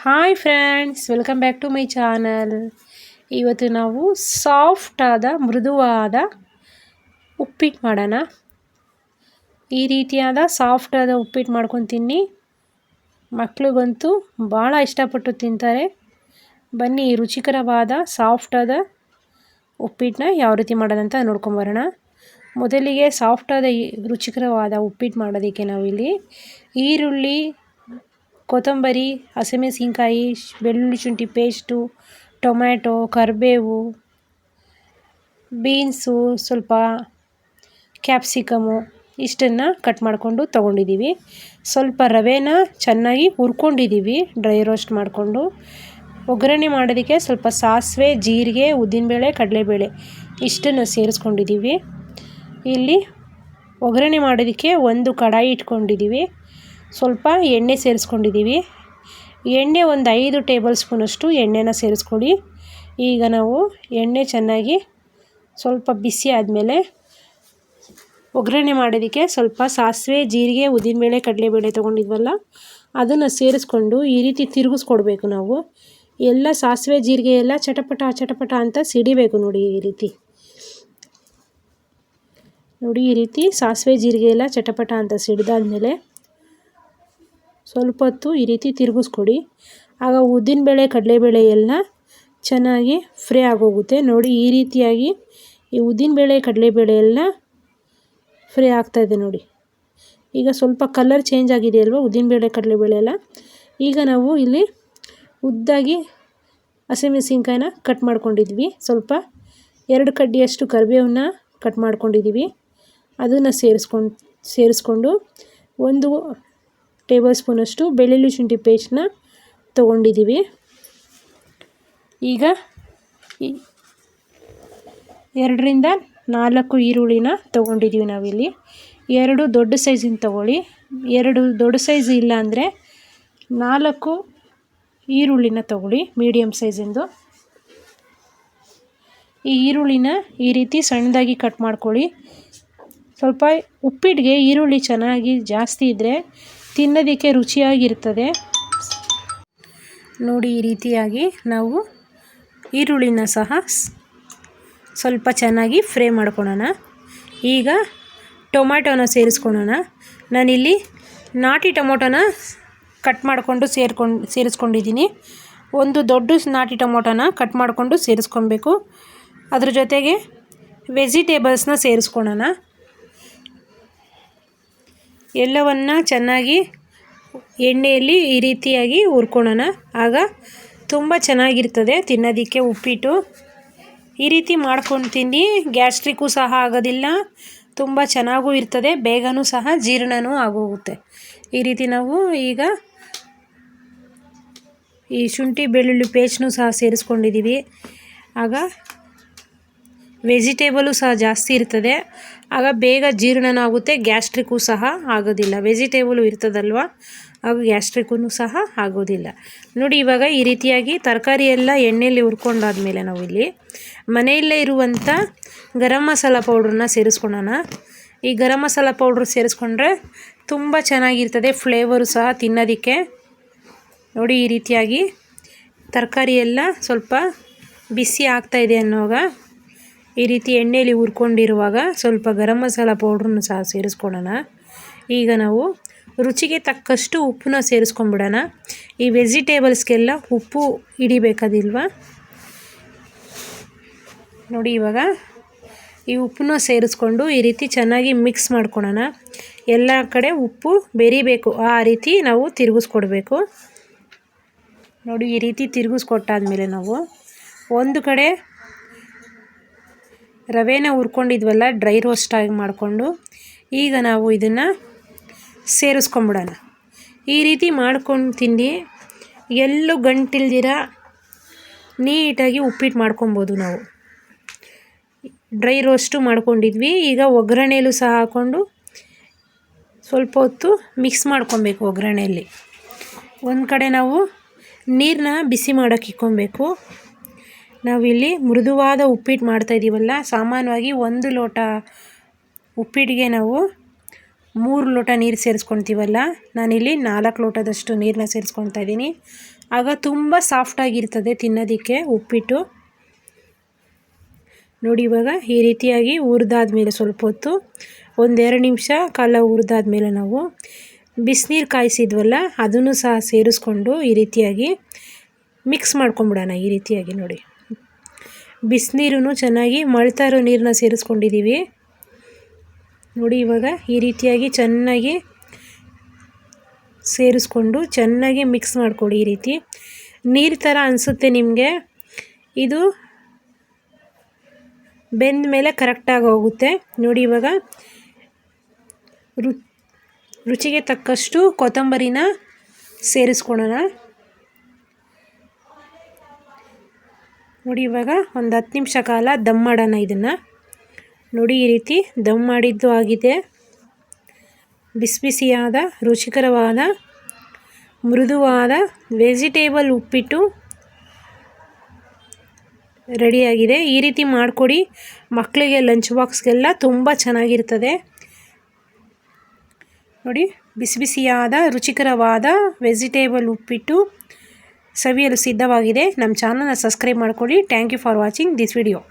Hi friends, welcome back to my channel. ಇವತ್ತು ನಾವು ಸಾಫ್ಟಾದ ಮೃದುವಾದ ಉಪ್ಪಿಟ್ಟು ಮಾಡೋಣ. ಈ ರೀತಿಯಾದ ಸಾಫ್ಟಾದ ಉಪ್ಪಿಟ್ಟು ಮಾಡ್ಕೊಂಡು ತಿನ್ನಿ. ಮಕ್ಳಿಗಂತೂ ಭಾಳ ಇಷ್ಟಪಟ್ಟು ತಿಂತಾರೆ. ಬನ್ನಿ, ರುಚಿಕರವಾದ ಸಾಫ್ಟಾದ ಉಪ್ಪಿಟ್ಟನ್ನ ಯಾವ ರೀತಿ ಮಾಡೋದಂತ ನೋಡ್ಕೊಂಬರೋಣ. ಮೊದಲಿಗೆ ಸಾಫ್ಟಾದ ರುಚಿಕರವಾದ ಉಪ್ಪಿಟ್ಟು ಮಾಡೋದಕ್ಕೆ ನಾವಿಲ್ಲಿ ಈರುಳ್ಳಿ, ಕೊತ್ತಂಬರಿ, ಹಸಿಮೆಣಸಿನ್ಕಾಯಿ, ಬೆಳ್ಳುಳ್ಳಿ ಶುಂಠಿ ಪೇಸ್ಟು, ಟೊಮ್ಯಾಟೊ, ಕರಿಬೇವು, ಬೀನ್ಸು, ಸ್ವಲ್ಪ ಕ್ಯಾಪ್ಸಿಕಮು ಇಷ್ಟನ್ನು ಕಟ್ ಮಾಡಿಕೊಂಡು ತೊಗೊಂಡಿದ್ದೀವಿ. ಸ್ವಲ್ಪ ರವೆನ ಚೆನ್ನಾಗಿ ಹುರ್ಕೊಂಡಿದ್ದೀವಿ, ಡ್ರೈ ರೋಸ್ಟ್ ಮಾಡಿಕೊಂಡು. ಒಗ್ಗರಣೆ ಮಾಡೋದಕ್ಕೆ ಸ್ವಲ್ಪ ಸಾಸಿವೆ, ಜೀರಿಗೆ, ಉದ್ದಿನಬೇಳೆ, ಕಡಲೆಬೇಳೆ ಇಷ್ಟನ್ನು ಸೇರಿಸ್ಕೊಂಡಿದ್ದೀವಿ. ಇಲ್ಲಿ ಒಗ್ಗರಣೆ ಮಾಡೋದಕ್ಕೆ ಒಂದು ಕಡಾಯಿ ಇಟ್ಕೊಂಡಿದ್ದೀವಿ. ಸ್ವಲ್ಪ ಎಣ್ಣೆ ಸೇರಿಸ್ಕೊಂಡಿದ್ದೀವಿ. ಎಣ್ಣೆ ಒಂದು 5 ಟೇಬಲ್ ಸ್ಪೂನಷ್ಟು ಎಣ್ಣೆನ ಸೇರಿಸ್ಕೊಳ್ಳಿ. ಈಗ ನಾವು ಎಣ್ಣೆ ಚೆನ್ನಾಗಿ ಸ್ವಲ್ಪ ಬಿಸಿ ಆದಮೇಲೆ ಒಗ್ಗರಣೆ ಮಾಡೋದಕ್ಕೆ ಸ್ವಲ್ಪ ಸಾಸಿವೆ, ಜೀರಿಗೆ, ಉದ್ದಿನಬೇಳೆ, ಕಡಲೆಬೇಳೆ ತೊಗೊಂಡಿದ್ವಲ್ಲ ಅದನ್ನು ಸೇರಿಸ್ಕೊಂಡು ಈ ರೀತಿ ತಿರುಗಿಸ್ಕೊಡ್ಬೇಕು. ನಾವು ಎಲ್ಲ ಸಾಸಿವೆ ಜೀರಿಗೆ ಎಲ್ಲ ಚಟಪಟ ಚಟಪಟ ಅಂತ ಸಿಡಿಬೇಕು. ನೋಡಿ ಈ ರೀತಿ ಸಾಸಿವೆ ಜೀರಿಗೆ ಎಲ್ಲ ಚಟಪಟ ಅಂತ ಸಿಡಿದಾದ್ಮೇಲೆ ಸ್ವಲ್ಪ ಹೊತ್ತು ಈ ರೀತಿ ತಿರುಗಿಸ್ಕೊಡಿ. ಆಗ ಉದ್ದಿನಬೇಳೆ, ಕಡಲೆಬೇಳೆ ಎಲ್ಲ ಚೆನ್ನಾಗಿ ಫ್ರೈ ಆಗೋಗುತ್ತೆ. ನೋಡಿ, ಈ ರೀತಿಯಾಗಿ ಈ ಉದ್ದಿನಬೇಳೆ, ಕಡಲೆಬೇಳೆ ಎಲ್ಲ ಫ್ರೈ ಆಗ್ತಾಯಿದೆ ನೋಡಿ. ಈಗ ಸ್ವಲ್ಪ ಕಲರ್ ಚೇಂಜ್ ಆಗಿದೆ ಅಲ್ವಾ ಉದ್ದಿನಬೇಳೆ, ಕಡಲೆಬೇಳೆ ಎಲ್ಲ. ಈಗ ನಾವು ಇಲ್ಲಿ ಉದ್ದಾಗಿ ಹಸಿಮೆಣಸಿನ್ಕಾಯಿನ ಕಟ್ ಮಾಡ್ಕೊಂಡಿದ್ವಿ. ಸ್ವಲ್ಪ 2 ಕಡ್ಡಿಯಷ್ಟು ಕರಿಬೇವನ್ನ ಕಟ್ ಮಾಡ್ಕೊಂಡಿದ್ದೀವಿ. ಅದನ್ನು ಸೇರಿಸ್ಕೊಂಡು 1 ಟೇಬಲ್ ಸ್ಪೂನಷ್ಟು ಬೆಳ್ಳುಳ್ಳಿ ಶುಂಠಿ ಪೇಸ್ಟನ್ನ ತೊಗೊಂಡಿದ್ದೀವಿ. ಈಗ 2ರಿಂದ 4 ಈರುಳ್ಳಿನ ತೊಗೊಂಡಿದ್ದೀವಿ ನಾವಿಲ್ಲಿ. 2 ದೊಡ್ಡ ಸೈಜಿನ ತೊಗೊಳ್ಳಿ. 2 ದೊಡ್ಡ ಸೈಜ್ ಇಲ್ಲ ಅಂದರೆ 4 ಈರುಳ್ಳಿನ ತೊಗೊಳ್ಳಿ, ಮೀಡಿಯಮ್ ಸೈಜಿಂದು. ಈ ಈರುಳ್ಳಿನ ಈ ರೀತಿ ಸಣ್ಣದಾಗಿ ಕಟ್ ಮಾಡ್ಕೊಳ್ಳಿ. ಸ್ವಲ್ಪ ಉಪ್ಪಿಟ್ಟಿಗೆ ಈರುಳ್ಳಿ ಚೆನ್ನಾಗಿ ಜಾಸ್ತಿ ಇದ್ದರೆ ತಿನ್ನೋದಕ್ಕೆ ರುಚಿಯಾಗಿರ್ತದೆ. ನೋಡಿ, ಈ ರೀತಿಯಾಗಿ ನಾವು ಈರುಳ್ಳಿನ ಸಹ ಸ್ವಲ್ಪ ಚೆನ್ನಾಗಿ ಫ್ರೈ ಮಾಡ್ಕೊಳ್ಳೋಣ. ಈಗ ಟೊಮ್ಯಾಟೊನ ಸೇರಿಸ್ಕೊಳ್ಳೋಣ. ನಾನಿಲ್ಲಿ ನಾಟಿ ಟೊಮೊಟೊನ ಕಟ್ ಮಾಡಿಕೊಂಡು ಸೇರಿಸ್ಕೊಂಡಿದ್ದೀನಿ. 1 ದೊಡ್ಡ ನಾಟಿ ಟೊಮೊಟೊನ ಕಟ್ ಮಾಡಿಕೊಂಡು ಸೇರಿಸ್ಕೊಬೇಕು. ಅದ್ರ ಜೊತೆಗೆ ವೆಜಿಟೇಬಲ್ಸ್ನ ಸೇರಿಸ್ಕೊಳ್ಳೋಣ. ಎಲ್ಲವನ್ನ ಚೆನ್ನಾಗಿ ಎಣ್ಣೆಯಲ್ಲಿ ಈ ರೀತಿಯಾಗಿ ಹುರ್ಕೊಳ್ಳೋಣ. ಆಗ ತುಂಬ ಚೆನ್ನಾಗಿರ್ತದೆ ತಿನ್ನೋದಕ್ಕೆ ಉಪ್ಪಿಟ್ಟು. ಈ ರೀತಿ ಮಾಡ್ಕೊಂಡು ತಿನ್ನಿ. ಗ್ಯಾಸ್ಟ್ರಿಕ್ಕೂ ಸಹ ಆಗೋದಿಲ್ಲ, ತುಂಬ ಚೆನ್ನಾಗೂ ಇರ್ತದೆ, ಬೇಗನೂ ಸಹ ಜೀರ್ಣನೂ ಆಗೋಗುತ್ತೆ. ಈ ರೀತಿ ನಾವು ಈಗ ಈ ಶುಂಠಿ ಬೆಳ್ಳುಳ್ಳಿ ಪೇಸ್ಟ್ನೂ ಸಹ ಸೇರಿಸ್ಕೊಂಡಿದ್ದೀವಿ. ಆಗ ವೆಜಿಟೇಬಲು ಸಹ ಜಾಸ್ತಿ ಇರ್ತದೆ, ಆಗ ಬೇಗ ಜೀರ್ಣನೂ ಆಗುತ್ತೆ, ಗ್ಯಾಸ್ಟ್ರಿಕ್ಕೂ ಸಹ ಆಗೋದಿಲ್ಲ. ವೆಜಿಟೇಬಲು ಇರ್ತದಲ್ವ, ಆಗ ಗ್ಯಾಸ್ಟ್ರಿಕ್ಕೂ ಸಹ ಆಗೋದಿಲ್ಲ. ನೋಡಿ, ಇವಾಗ ಈ ರೀತಿಯಾಗಿ ತರಕಾರಿ ಎಲ್ಲ ಎಣ್ಣೆಯಲ್ಲಿ ಹುರ್ಕೊಂಡಾದ್ಮೇಲೆ ನಾವು ಇಲ್ಲಿ ಮನೆಯಲ್ಲೇ ಇರುವಂಥ ಗರಂ ಮಸಾಲ ಪೌಡ್ರನ್ನ ಸೇರಿಸ್ಕೊಳ್ಳೋಣ. ಈ ಗರಂ ಮಸಾಲ ಪೌಡ್ರ್ ಸೇರಿಸ್ಕೊಂಡ್ರೆ ತುಂಬ ಚೆನ್ನಾಗಿರ್ತದೆ, ಫ್ಲೇವರು ಸಹ ತಿನ್ನೋದಕ್ಕೆ. ನೋಡಿ, ಈ ರೀತಿಯಾಗಿ ತರಕಾರಿ ಎಲ್ಲ ಸ್ವಲ್ಪ ಬಿಸಿ ಆಗ್ತಾಯಿದೆ ಅನ್ನೋವಾಗ ಈ ರೀತಿ ಎಣ್ಣೆಯಲ್ಲಿ ಹುರ್ಕೊಂಡಿರುವಾಗ ಸ್ವಲ್ಪ ಗರಂ ಮಸಾಲ ಪೌಡ್ರನ್ನು ಸಹ ಸೇರಿಸ್ಕೊಳ್ಳೋಣ. ಈಗ ನಾವು ರುಚಿಗೆ ತಕ್ಕಷ್ಟು ಉಪ್ಪನ್ನ ಸೇರಿಸ್ಕೊಂಡ್ಬಿಡೋಣ. ಈ ವೆಜಿಟೇಬಲ್ಸ್ಗೆಲ್ಲ ಉಪ್ಪು ಹಿಡಿಬೇಕದಿಲ್ವ. ನೋಡಿ, ಇವಾಗ ಈ ಉಪ್ಪನ್ನ ಸೇರಿಸ್ಕೊಂಡು ಈ ರೀತಿ ಚೆನ್ನಾಗಿ ಮಿಕ್ಸ್ ಮಾಡ್ಕೊಳ್ಳೋಣ. ಎಲ್ಲ ಕಡೆ ಉಪ್ಪು ಬೆರಿಬೇಕು, ಆ ರೀತಿ ನಾವು ತಿರುಗಿಸ್ಕೊಡ್ಬೇಕು. ನೋಡಿ, ಈ ರೀತಿ ತಿರುಗಿಸ್ಕೊಟ್ಟಾದ್ಮೇಲೆ ನಾವು ಒಂದು ಕಡೆ ರವೆನ ಹುರ್ಕೊಂಡಿದ್ವಲ್ಲ ಡ್ರೈ ರೋಸ್ಟಾಗಿ ಮಾಡಿಕೊಂಡು, ಈಗ ನಾವು ಇದನ್ನು ಸೇರಿಸ್ಕೊಂಬಿಡೋಣ. ಈ ರೀತಿ ಮಾಡ್ಕೊಂಡು ತಿಂದು ಎಲ್ಲೂ ಗಂಟಿಲ್ದಿರ ನೀಟಾಗಿ ಉಪ್ಪಿಟ್ಟು ಮಾಡ್ಕೊಬೋದು. ನಾವು ಡ್ರೈ ರೋಸ್ಟು ಮಾಡ್ಕೊಂಡಿದ್ವಿ. ಈಗ ಒಗ್ಗರಣೆಯಲ್ಲೂ ಸಹ ಹಾಕ್ಕೊಂಡು ಸ್ವಲ್ಪ ಹೊತ್ತು ಮಿಕ್ಸ್ ಮಾಡ್ಕೊಬೇಕು. ಒಗ್ಗರಣೆಯಲ್ಲಿ ಒಂದು ಕಡೆ ನಾವು ನೀರನ್ನ ಬಿಸಿ ಮಾಡೋಕ್ಕೆ ಇಕ್ಕೊಬೇಕು. ನಾವಿಲ್ಲಿ ಮೃದುವಾದ ಉಪ್ಪಿಟ್ಟು ಮಾಡ್ತಾಯಿದ್ದೀವಲ್ಲ, ಸಾಮಾನ್ಯವಾಗಿ 1 ಲೋಟ ಉಪ್ಪಿಟ್ಟಿಗೆ ನಾವು 3 ಲೋಟ ನೀರು ಸೇರಿಸ್ಕೊಳ್ತೀವಲ್ಲ, ನಾನಿಲ್ಲಿ 4 ಲೋಟದಷ್ಟು ನೀರನ್ನ ಸೇರಿಸ್ಕೊಳ್ತಾ ಇದ್ದೀನಿ. ಆಗ ತುಂಬ ಸಾಫ್ಟಾಗಿರ್ತದೆ ತಿನ್ನೋದಕ್ಕೆ ಉಪ್ಪಿಟ್ಟು. ನೋಡಿ ಇವಾಗ ಈ ರೀತಿಯಾಗಿ ಹುರಿದಾದ್ಮೇಲೆ ಸ್ವಲ್ಪ ಹೊತ್ತು 1-2 ನಿಮಿಷ ಕಾಲ ಹುರಿದಾದ್ಮೇಲೆ ನಾವು ಬಿಸಿನೀರು ಕಾಯಿಸಿದ್ವಲ್ಲ ಅದನ್ನು ಸಹ ಸೇರಿಸ್ಕೊಂಡು ಈ ರೀತಿಯಾಗಿ ಮಿಕ್ಸ್ ಮಾಡ್ಕೊಂಬಿಡೋಣ. ಈ ರೀತಿಯಾಗಿ ನೋಡಿ, ಬಿಸಿನೀರು ಚೆನ್ನಾಗಿ ಮಳ್ತಾ ಇರೋ ನೀರನ್ನ ಸೇರಿಸ್ಕೊಂಡಿದ್ದೀವಿ. ನೋಡಿ ಇವಾಗ ಈ ರೀತಿಯಾಗಿ ಚೆನ್ನಾಗಿ ಸೇರಿಸ್ಕೊಂಡು ಚೆನ್ನಾಗಿ ಮಿಕ್ಸ್ ಮಾಡ್ಕೊಳ್ಳಿ. ಈ ರೀತಿ ನೀರು ಥರ ಅನಿಸುತ್ತೆ ನಿಮಗೆ, ಇದು ಬೆಂದ ಮೇಲೆ ಕರೆಕ್ಟಾಗಿ ಹೋಗುತ್ತೆ. ನೋಡಿ ಇವಾಗ ರುಚಿಗೆ ತಕ್ಕಷ್ಟು ಕೊತ್ತಂಬರಿನ ಸೇರಿಸ್ಕೊಳ್ಳೋಣ. ನೋಡಿ ಇವಾಗ ಒಂದು 10 ನಿಮಿಷ ಕಾಲ ದಮ್ ಮಾಡೋಣ ಇದನ್ನು. ನೋಡಿ ಈ ರೀತಿ ದಮ್ ಮಾಡಿದ್ದು ಆಗಿದೆ. ಬಿಸಿ ಬಿಸಿಯಾದ ರುಚಿಕರವಾದ ಮೃದುವಾದ ವೆಜಿಟೇಬಲ್ ಉಪ್ಪಿಟ್ಟು ರೆಡಿಯಾಗಿದೆ. ಈ ರೀತಿ ಮಾಡಿಕೊಡಿ, ಮಕ್ಕಳಿಗೆ ಲಂಚ್ ಬಾಕ್ಸ್ಗೆಲ್ಲ ತುಂಬ ಚೆನ್ನಾಗಿರ್ತದೆ. ನೋಡಿ ಬಿಸಿ ಬಿಸಿಯಾದ ರುಚಿಕರವಾದ ವೆಜಿಟೇಬಲ್ ಉಪ್ಪಿಟ್ಟು ಸವಿಯಲು ಸಿದ್ಧವಾಗಿದೆ. ನಮ್ಮ ಚಾನಲ್ನ ಸಬ್ಸ್ಕ್ರೈಬ್ ಮಾಡ್ಕೊಳ್ಳಿ. Thank you for watching this video.